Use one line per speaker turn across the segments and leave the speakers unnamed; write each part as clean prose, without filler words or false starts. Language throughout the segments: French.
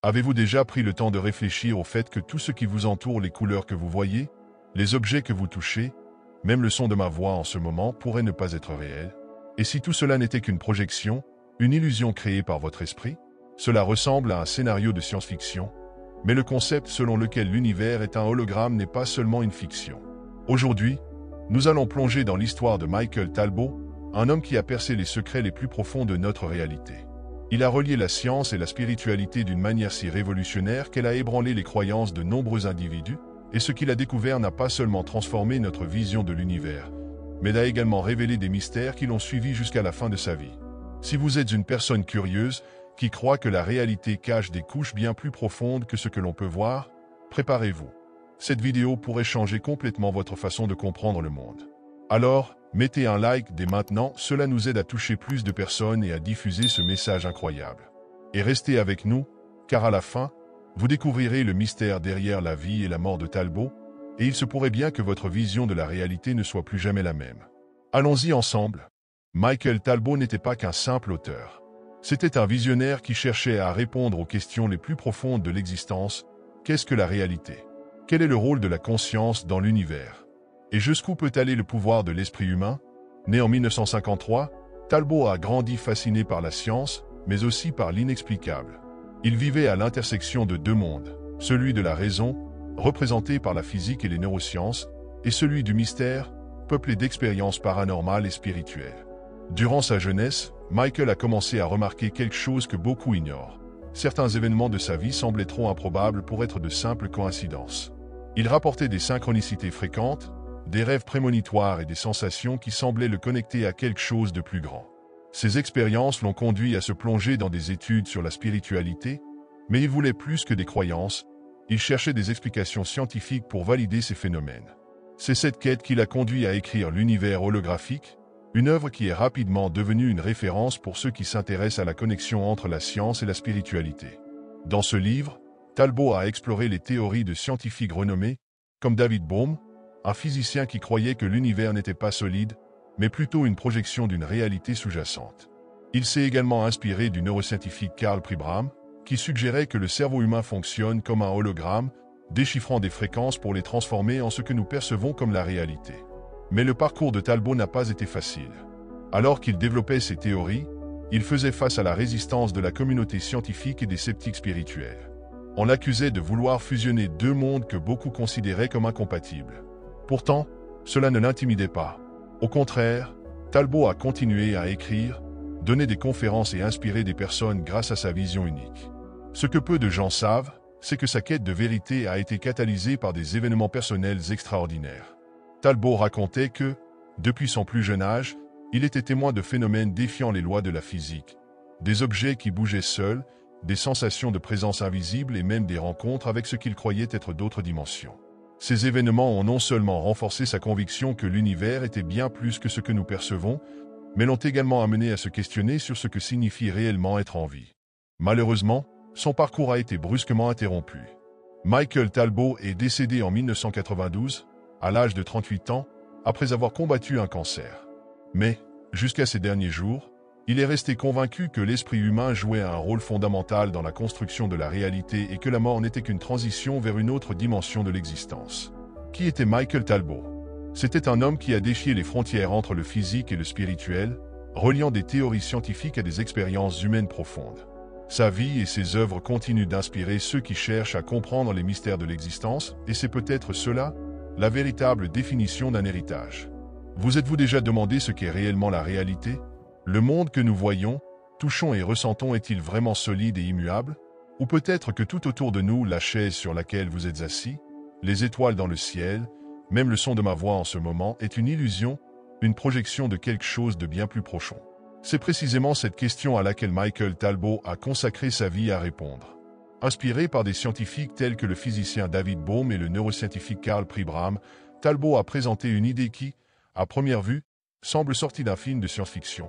Avez-vous déjà pris le temps de réfléchir au fait que tout ce qui vous entoure, les couleurs que vous voyez, les objets que vous touchez, même le son de ma voix en ce moment pourrait ne pas être réel? Et si tout cela n'était qu'une projection, une illusion créée par votre esprit? Cela ressemble à un scénario de science-fiction, mais le concept selon lequel l'univers est un hologramme n'est pas seulement une fiction. Aujourd'hui, nous allons plonger dans l'histoire de Michael Talbot, un homme qui a percé les secrets les plus profonds de notre réalité. Il a relié la science et la spiritualité d'une manière si révolutionnaire qu'elle a ébranlé les croyances de nombreux individus, et ce qu'il a découvert n'a pas seulement transformé notre vision de l'univers, mais a également révélé des mystères qui l'ont suivi jusqu'à la fin de sa vie. Si vous êtes une personne curieuse, qui croit que la réalité cache des couches bien plus profondes que ce que l'on peut voir, préparez-vous. Cette vidéo pourrait changer complètement votre façon de comprendre le monde. Alors, mettez un like dès maintenant, cela nous aide à toucher plus de personnes et à diffuser ce message incroyable. Et restez avec nous, car à la fin, vous découvrirez le mystère derrière la vie et la mort de Talbot, et il se pourrait bien que votre vision de la réalité ne soit plus jamais la même. Allons-y ensemble. Michael Talbot n'était pas qu'un simple auteur. C'était un visionnaire qui cherchait à répondre aux questions les plus profondes de l'existence. Qu'est-ce que la réalité? Quel est le rôle de la conscience dans l'univers? Et jusqu'où peut aller le pouvoir de l'esprit humain? Né en 1953, Talbot a grandi fasciné par la science, mais aussi par l'inexplicable. Il vivait à l'intersection de deux mondes, celui de la raison, représenté par la physique et les neurosciences, et celui du mystère, peuplé d'expériences paranormales et spirituelles. Durant sa jeunesse, Michael a commencé à remarquer quelque chose que beaucoup ignorent. Certains événements de sa vie semblaient trop improbables pour être de simples coïncidences. Il rapportait des synchronicités fréquentes, des rêves prémonitoires et des sensations qui semblaient le connecter à quelque chose de plus grand. Ces expériences l'ont conduit à se plonger dans des études sur la spiritualité, mais il voulait plus que des croyances, il cherchait des explications scientifiques pour valider ces phénomènes. C'est cette quête qui l'a conduit à écrire l'Univers holographique, une œuvre qui est rapidement devenue une référence pour ceux qui s'intéressent à la connexion entre la science et la spiritualité. Dans ce livre, Talbot a exploré les théories de scientifiques renommés, comme David Bohm, un physicien qui croyait que l'univers n'était pas solide, mais plutôt une projection d'une réalité sous-jacente. Il s'est également inspiré du neuroscientifique Karl Pribram, qui suggérait que le cerveau humain fonctionne comme un hologramme, déchiffrant des fréquences pour les transformer en ce que nous percevons comme la réalité. Mais le parcours de Talbot n'a pas été facile. Alors qu'il développait ses théories, il faisait face à la résistance de la communauté scientifique et des sceptiques spirituels. On l'accusait de vouloir fusionner deux mondes que beaucoup considéraient comme incompatibles. Pourtant, cela ne l'intimidait pas. Au contraire, Talbot a continué à écrire, donner des conférences et inspirer des personnes grâce à sa vision unique. Ce que peu de gens savent, c'est que sa quête de vérité a été catalysée par des événements personnels extraordinaires. Talbot racontait que, depuis son plus jeune âge, il était témoin de phénomènes défiant les lois de la physique, des objets qui bougeaient seuls, des sensations de présence invisible et même des rencontres avec ce qu'il croyait être d'autres dimensions. Ces événements ont non seulement renforcé sa conviction que l'univers était bien plus que ce que nous percevons, mais l'ont également amené à se questionner sur ce que signifie réellement être en vie. Malheureusement, son parcours a été brusquement interrompu. Michael Talbot est décédé en 1992, à l'âge de 38 ans, après avoir combattu un cancer. Mais, jusqu'à ces derniers jours, il est resté convaincu que l'esprit humain jouait un rôle fondamental dans la construction de la réalité et que la mort n'était qu'une transition vers une autre dimension de l'existence. Qui était Michael Talbot? C'était un homme qui a défié les frontières entre le physique et le spirituel, reliant des théories scientifiques à des expériences humaines profondes. Sa vie et ses œuvres continuent d'inspirer ceux qui cherchent à comprendre les mystères de l'existence, et c'est peut-être cela, la véritable définition d'un héritage. Vous êtes-vous déjà demandé ce qu'est réellement la réalité? Le monde que nous voyons, touchons et ressentons est-il vraiment solide et immuable? Ou peut-être que tout autour de nous, la chaise sur laquelle vous êtes assis, les étoiles dans le ciel, même le son de ma voix en ce moment est une illusion, une projection de quelque chose de bien plus profond. C'est précisément cette question à laquelle Michael Talbot a consacré sa vie à répondre. Inspiré par des scientifiques tels que le physicien David Bohm et le neuroscientifique Karl Pribram, Talbot a présenté une idée qui, à première vue, semble sortie d'un film de science-fiction.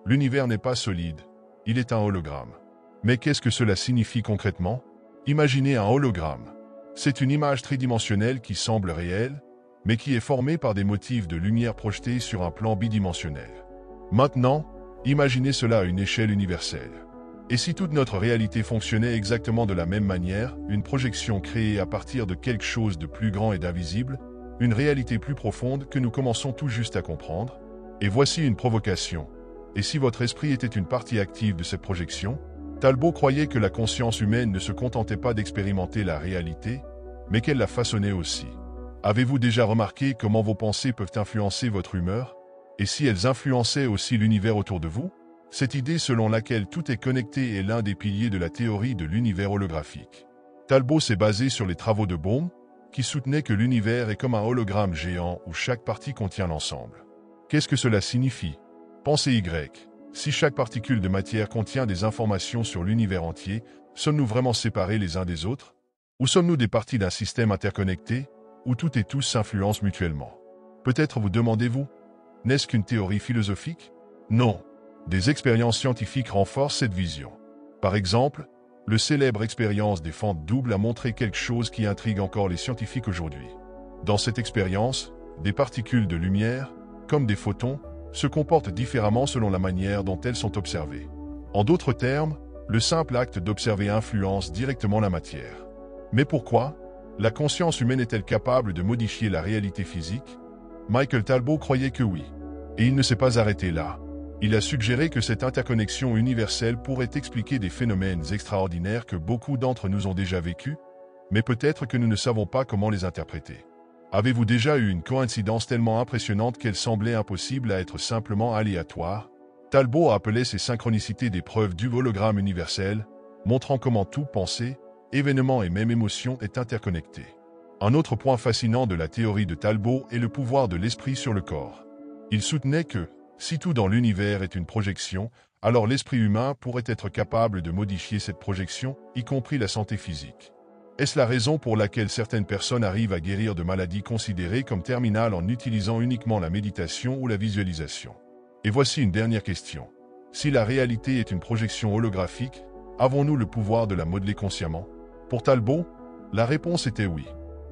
L'univers n'est pas solide, il est un hologramme. Mais qu'est-ce que cela signifie concrètement? Imaginez un hologramme. C'est une image tridimensionnelle qui semble réelle, mais qui est formée par des motifs de lumière projetés sur un plan bidimensionnel. Maintenant, imaginez cela à une échelle universelle. Et si toute notre réalité fonctionnait exactement de la même manière, une projection créée à partir de quelque chose de plus grand et d'invisible, une réalité plus profonde que nous commençons tout juste à comprendre? Et voici une provocation. Et si votre esprit était une partie active de cette projection? Talbot croyait que la conscience humaine ne se contentait pas d'expérimenter la réalité, mais qu'elle la façonnait aussi. Avez-vous déjà remarqué comment vos pensées peuvent influencer votre humeur? Et si elles influençaient aussi l'univers autour de vous? Cette idée selon laquelle tout est connecté est l'un des piliers de la théorie de l'univers holographique. Talbot s'est basé sur les travaux de Bohm, qui soutenait que l'univers est comme un hologramme géant où chaque partie contient l'ensemble. Qu'est-ce que cela signifie? Pensée Y. Si chaque particule de matière contient des informations sur l'univers entier, sommes-nous vraiment séparés les uns des autres? Ou sommes-nous des parties d'un système interconnecté, où tout et tous s'influencent mutuellement? Peut-être vous demandez-vous, n'est-ce qu'une théorie philosophique? Non. Des expériences scientifiques renforcent cette vision. Par exemple, le célèbre expérience des fentes doubles a montré quelque chose qui intrigue encore les scientifiques aujourd'hui. Dans cette expérience, des particules de lumière, comme des photons, se comportent différemment selon la manière dont elles sont observées. En d'autres termes, le simple acte d'observer influence directement la matière. Mais pourquoi? La conscience humaine est-elle capable de modifier la réalité physique? Michael Talbot croyait que oui. Et il ne s'est pas arrêté là. Il a suggéré que cette interconnexion universelle pourrait expliquer des phénomènes extraordinaires que beaucoup d'entre nous ont déjà vécus, mais peut-être que nous ne savons pas comment les interpréter. Avez-vous déjà eu une coïncidence tellement impressionnante qu'elle semblait impossible à être simplement aléatoire? Talbot appelait ces synchronicités des preuves du hologramme universel, montrant comment tout pensée, événement et même émotion est interconnecté. Un autre point fascinant de la théorie de Talbot est le pouvoir de l'esprit sur le corps. Il soutenait que, si tout dans l'univers est une projection, alors l'esprit humain pourrait être capable de modifier cette projection, y compris la santé physique. Est-ce la raison pour laquelle certaines personnes arrivent à guérir de maladies considérées comme terminales en utilisant uniquement la méditation ou la visualisation? Et voici une dernière question. Si la réalité est une projection holographique, avons-nous le pouvoir de la modeler consciemment? Pour Talbot, la réponse était oui.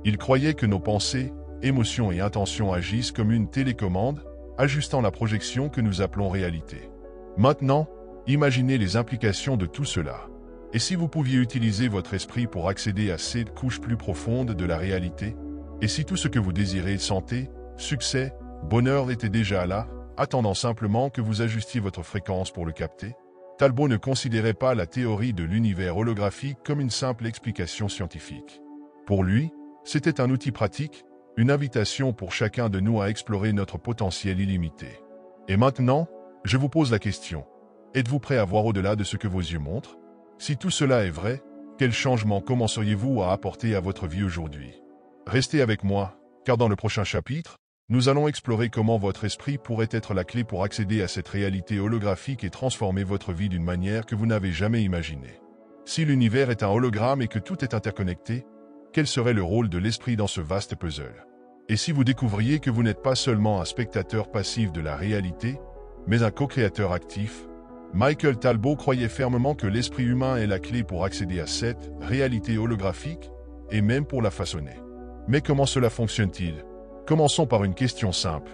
Il croyait que nos pensées, émotions et intentions agissent comme une télécommande, ajustant la projection que nous appelons réalité. Maintenant, imaginez les implications de tout cela. Et si vous pouviez utiliser votre esprit pour accéder à cette couche plus profonde de la réalité? Et si tout ce que vous désirez, santé, succès, bonheur était déjà là, attendant simplement que vous ajustiez votre fréquence pour le capter? Talbot ne considérait pas la théorie de l'univers holographique comme une simple explication scientifique. Pour lui, c'était un outil pratique, une invitation pour chacun de nous à explorer notre potentiel illimité. Et maintenant, je vous pose la question. Êtes-vous prêt à voir au-delà de ce que vos yeux montrent? Si tout cela est vrai, quel changement commenceriez-vous à apporter à votre vie aujourd'hui? Restez avec moi, car dans le prochain chapitre, nous allons explorer comment votre esprit pourrait être la clé pour accéder à cette réalité holographique et transformer votre vie d'une manière que vous n'avez jamais imaginée. Si l'univers est un hologramme et que tout est interconnecté, quel serait le rôle de l'esprit dans ce vaste puzzle? Et si vous découvriez que vous n'êtes pas seulement un spectateur passif de la réalité, mais un co-créateur actif? Michael Talbot croyait fermement que l'esprit humain est la clé pour accéder à cette réalité holographique, et même pour la façonner. Mais comment cela fonctionne-t-il? Commençons par une question simple.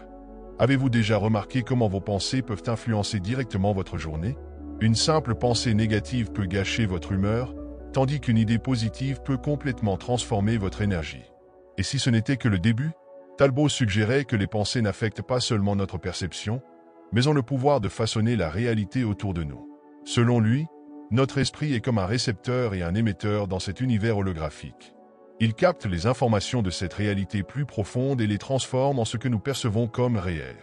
Avez-vous déjà remarqué comment vos pensées peuvent influencer directement votre journée? Une simple pensée négative peut gâcher votre humeur, tandis qu'une idée positive peut complètement transformer votre énergie. Et si ce n'était que le début? Talbot suggérait que les pensées n'affectent pas seulement notre perception, mais ont le pouvoir de façonner la réalité autour de nous. Selon lui, notre esprit est comme un récepteur et un émetteur dans cet univers holographique. Il capte les informations de cette réalité plus profonde et les transforme en ce que nous percevons comme réel.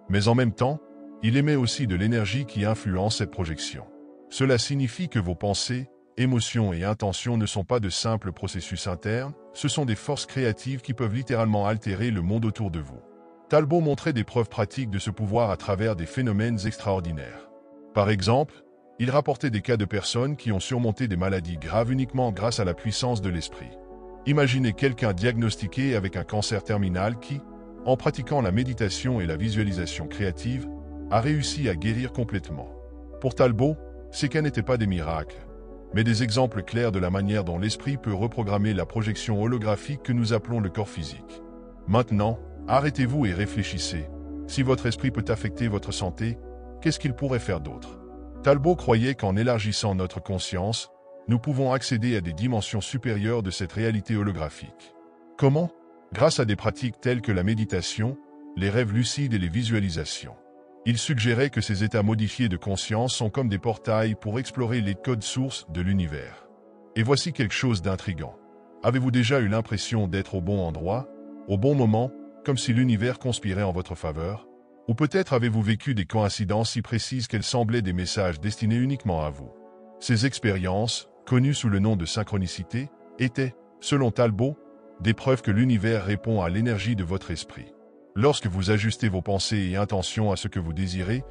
Mais en même temps, il émet aussi de l'énergie qui influence cette projection. Cela signifie que vos pensées, émotions et intentions ne sont pas de simples processus internes, ce sont des forces créatives qui peuvent littéralement altérer le monde autour de vous. Talbot montrait des preuves pratiques de ce pouvoir à travers des phénomènes extraordinaires. Par exemple, il rapportait des cas de personnes qui ont surmonté des maladies graves uniquement grâce à la puissance de l'esprit. Imaginez quelqu'un diagnostiqué avec un cancer terminal qui, en pratiquant la méditation et la visualisation créative, a réussi à guérir complètement. Pour Talbot, ces cas n'étaient pas des miracles, mais des exemples clairs de la manière dont l'esprit peut reprogrammer la projection holographique que nous appelons le corps physique. Maintenant, arrêtez-vous et réfléchissez. Si votre esprit peut affecter votre santé, qu'est-ce qu'il pourrait faire d'autre? Talbot croyait qu'en élargissant notre conscience, nous pouvons accéder à des dimensions supérieures de cette réalité holographique. Comment? Grâce à des pratiques telles que la méditation, les rêves lucides et les visualisations. Il suggérait que ces états modifiés de conscience sont comme des portails pour explorer les codes sources de l'univers. Et voici quelque chose d'intriguant. Avez-vous déjà eu l'impression d'être au bon endroit, au bon moment, comme si l'univers conspirait en votre faveur? Ou peut-être avez-vous vécu des coïncidences si précises qu'elles semblaient des messages destinés uniquement à vous? Ces expériences, connues sous le nom de synchronicité, étaient, selon Talbot, des preuves que l'univers répond à l'énergie de votre esprit. Lorsque vous ajustez vos pensées et intentions à ce que vous désirez,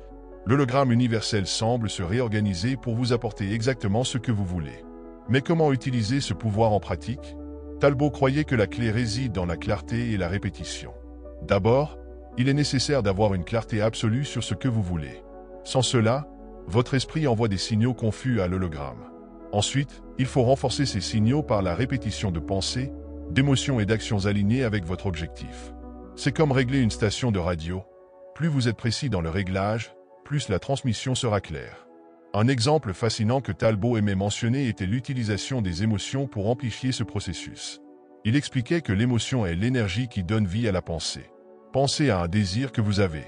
l'hologramme universel semble se réorganiser pour vous apporter exactement ce que vous voulez. Mais comment utiliser ce pouvoir en pratique? Talbot croyait que la clé réside dans la clarté et la répétition. D'abord, il est nécessaire d'avoir une clarté absolue sur ce que vous voulez. Sans cela, votre esprit envoie des signaux confus à l'hologramme. Ensuite, il faut renforcer ces signaux par la répétition de pensées, d'émotions et d'actions alignées avec votre objectif. C'est comme régler une station de radio. Plus vous êtes précis dans le réglage, plus la transmission sera claire. Un exemple fascinant que Talbot aimait mentionner était l'utilisation des émotions pour amplifier ce processus. Il expliquait que l'émotion est l'énergie qui donne vie à la pensée. Pensez à un désir que vous avez.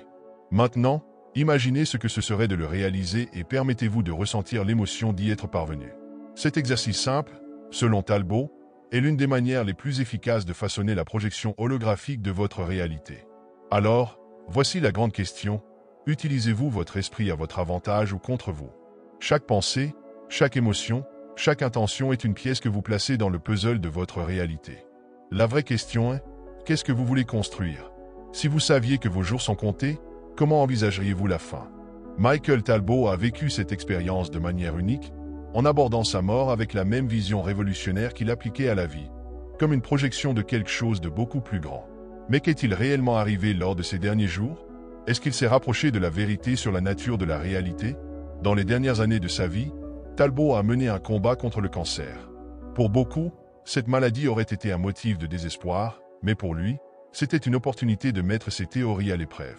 Maintenant, imaginez ce que ce serait de le réaliser et permettez-vous de ressentir l'émotion d'y être parvenu. Cet exercice simple, selon Talbot, est l'une des manières les plus efficaces de façonner la projection holographique de votre réalité. Alors, voici la grande question, utilisez-vous votre esprit à votre avantage ou contre vous? Chaque pensée, chaque émotion, chaque intention est une pièce que vous placez dans le puzzle de votre réalité. La vraie question est, qu'est-ce que vous voulez construire? Si vous saviez que vos jours sont comptés, comment envisageriez-vous la fin? Michael Talbot a vécu cette expérience de manière unique, en abordant sa mort avec la même vision révolutionnaire qu'il appliquait à la vie, comme une projection de quelque chose de beaucoup plus grand. Mais qu'est-il réellement arrivé lors de ces derniers jours? Est-ce qu'il s'est rapproché de la vérité sur la nature de la réalité? Dans les dernières années de sa vie, Talbot a mené un combat contre le cancer. Pour beaucoup, cette maladie aurait été un motif de désespoir, mais pour lui, c'était une opportunité de mettre ses théories à l'épreuve.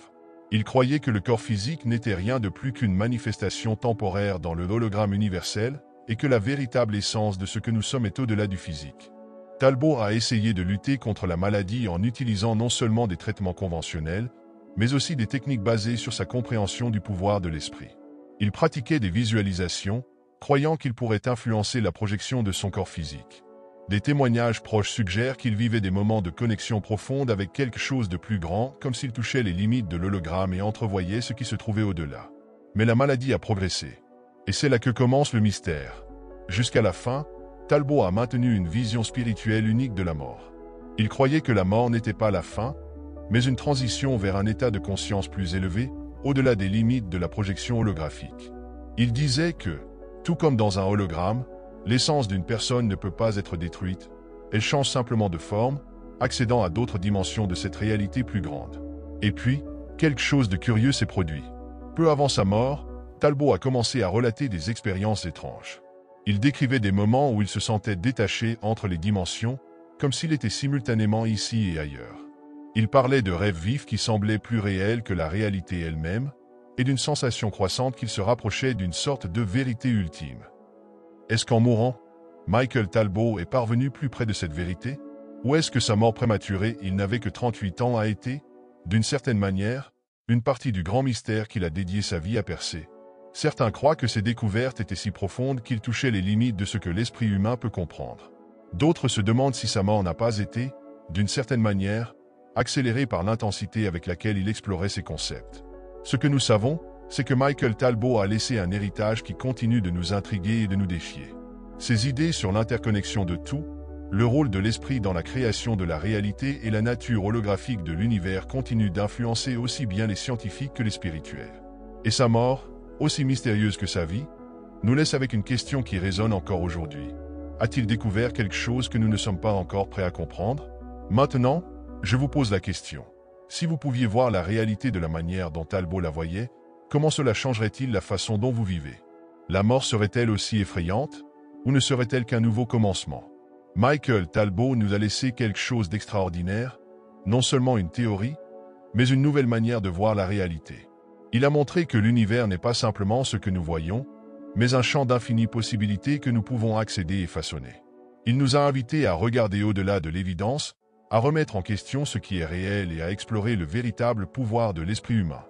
Il croyait que le corps physique n'était rien de plus qu'une manifestation temporaire dans le hologramme universel et que la véritable essence de ce que nous sommes est au-delà du physique. Talbot a essayé de lutter contre la maladie en utilisant non seulement des traitements conventionnels, mais aussi des techniques basées sur sa compréhension du pouvoir de l'esprit. Il pratiquait des visualisations, croyant qu'il pourrait influencer la projection de son corps physique. Des témoignages proches suggèrent qu'il vivait des moments de connexion profonde avec quelque chose de plus grand, comme s'il touchait les limites de l'hologramme et entrevoyait ce qui se trouvait au-delà. Mais la maladie a progressé. Et c'est là que commence le mystère. Jusqu'à la fin, Talbot a maintenu une vision spirituelle unique de la mort. Il croyait que la mort n'était pas la fin, mais une transition vers un état de conscience plus élevé, au-delà des limites de la projection holographique. Il disait que, tout comme dans un hologramme, l'essence d'une personne ne peut pas être détruite, elle change simplement de forme, accédant à d'autres dimensions de cette réalité plus grande. Et puis, quelque chose de curieux s'est produit. Peu avant sa mort, Talbot a commencé à relater des expériences étranges. Il décrivait des moments où il se sentait détaché entre les dimensions, comme s'il était simultanément ici et ailleurs. Il parlait de rêves vifs qui semblaient plus réels que la réalité elle-même, et d'une sensation croissante qu'il se rapprochait d'une sorte de vérité ultime. Est-ce qu'en mourant, Michael Talbot est parvenu plus près de cette vérité? Ou est-ce que sa mort prématurée, il n'avait que 38 ans, a été, d'une certaine manière, une partie du grand mystère qu'il a dédié sa vie à percer? Certains croient que ces découvertes étaient si profondes qu'ils touchaient les limites de ce que l'esprit humain peut comprendre. D'autres se demandent si sa mort n'a pas été, d'une certaine manière, accélérée par l'intensité avec laquelle il explorait ces concepts. Ce que nous savons, c'est que Michael Talbot a laissé un héritage qui continue de nous intriguer et de nous défier. Ses idées sur l'interconnexion de tout, le rôle de l'esprit dans la création de la réalité et la nature holographique de l'univers continuent d'influencer aussi bien les scientifiques que les spirituels. Et sa mort, aussi mystérieuse que sa vie, nous laisse avec une question qui résonne encore aujourd'hui. A-t-il découvert quelque chose que nous ne sommes pas encore prêts à comprendre? Maintenant, je vous pose la question. Si vous pouviez voir la réalité de la manière dont Talbot la voyait, comment cela changerait-il la façon dont vous vivez? La mort serait-elle aussi effrayante, ou ne serait-elle qu'un nouveau commencement? Michael Talbot nous a laissé quelque chose d'extraordinaire, non seulement une théorie, mais une nouvelle manière de voir la réalité. Il a montré que l'univers n'est pas simplement ce que nous voyons, mais un champ d'infinies possibilités que nous pouvons accéder et façonner. Il nous a invités à regarder au-delà de l'évidence, à remettre en question ce qui est réel et à explorer le véritable pouvoir de l'esprit humain.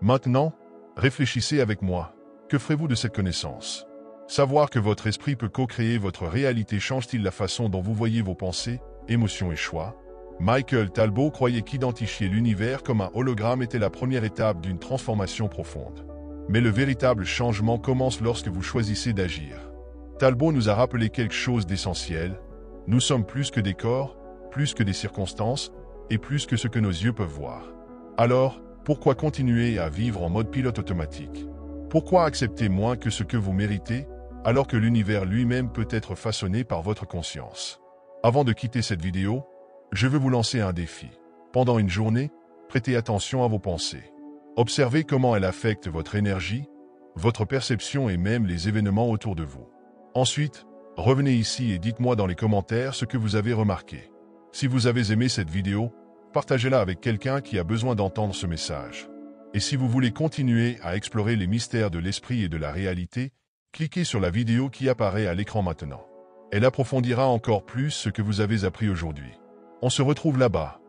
Maintenant, réfléchissez avec moi. Que ferez-vous de cette connaissance? Savoir que votre esprit peut co-créer votre réalité change-t-il la façon dont vous voyez vos pensées, émotions et choix? Michael Talbot croyait qu'identifier l'univers comme un hologramme était la première étape d'une transformation profonde. Mais le véritable changement commence lorsque vous choisissez d'agir. Talbot nous a rappelé quelque chose d'essentiel. Nous sommes plus que des corps, plus que des circonstances, et plus que ce que nos yeux peuvent voir. Alors, pourquoi continuer à vivre en mode pilote automatique? Pourquoi accepter moins que ce que vous méritez, alors que l'univers lui-même peut être façonné par votre conscience? Avant de quitter cette vidéo, je veux vous lancer un défi. Pendant une journée, prêtez attention à vos pensées. Observez comment elles affectent votre énergie, votre perception et même les événements autour de vous. Ensuite, revenez ici et dites-moi dans les commentaires ce que vous avez remarqué. Si vous avez aimé cette vidéo, partagez-la avec quelqu'un qui a besoin d'entendre ce message. Et si vous voulez continuer à explorer les mystères de l'esprit et de la réalité, cliquez sur la vidéo qui apparaît à l'écran maintenant. Elle approfondira encore plus ce que vous avez appris aujourd'hui. On se retrouve là-bas.